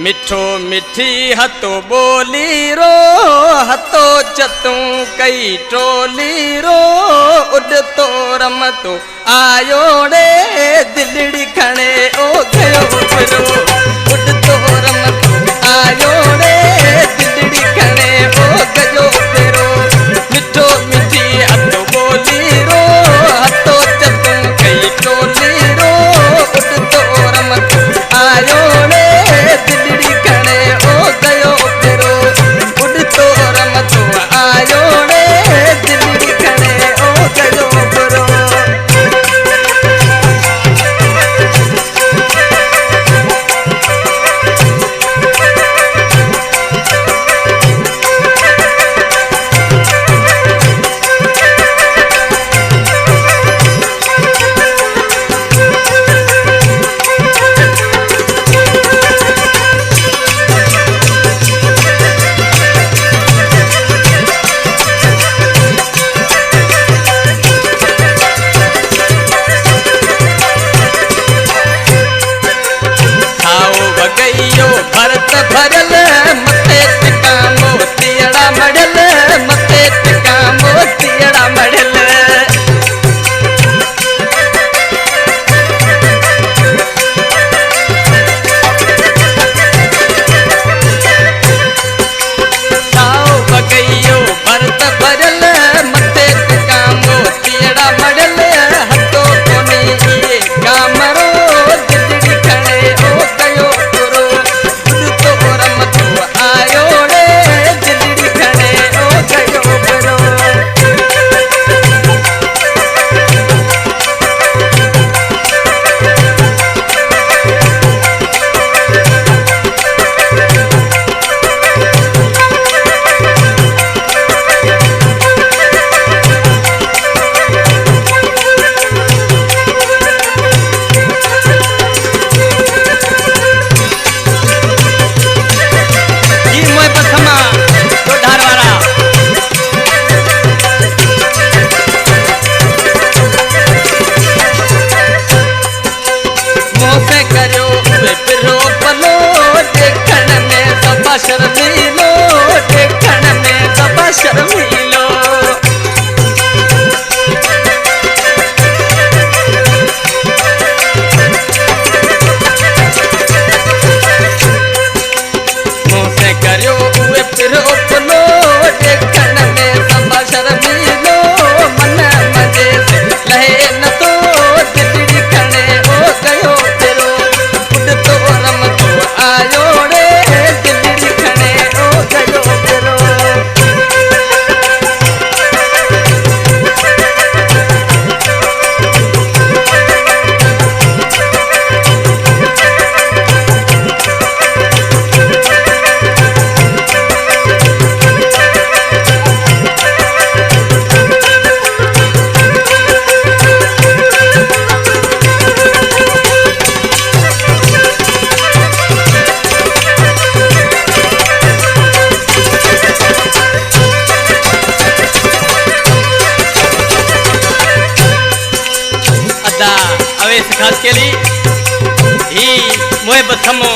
मिठो मिठी हतो बोली रो हतो चतू कई टोली रो उड तो रमतो आयो रे दिलड़ी खणे ओ गयो फिरो उड तो रमतो आयो रे दिलड़ी खणे ओ गयो फिरो मिठो मिठी हतो बोली रो हतो चतू कई टोली रो उड तो रमतो आयो रे दिलड़ी खणे ओ गयो फिरो उड तो रमतो आयो रे दिलड़ी खणे ओ गयो फिरो भरत भरल मथे टिका मोतियड़ा मड़ल मथे टिका मोतियड़ा मड़ल साओ बगैयो भरत भरल मथे टिका मोतियड़ा मड़ल हतो कोनी ये कामरो दिलड़ी खणे ओ गयो आयो रे दिलड़ी खणे ओ गयो फिरो शर्मीलो देखण में दबा शर्मीलो मुझसे करियो उए फिर उपलो देखण में दबा शर्मीलो मन मजे से लहे न तो दिलड़ी खणे ओ गयो फिरो उड तो रमतो आयो रे दिलड़ी खणे ओ गयो फिरो खास के लिए ही मोहे बसमो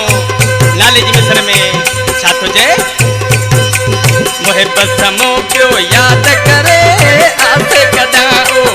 नाले जी मिसर में छातो जे मोहे बसमो क्यों याद करे आसे कदा ओ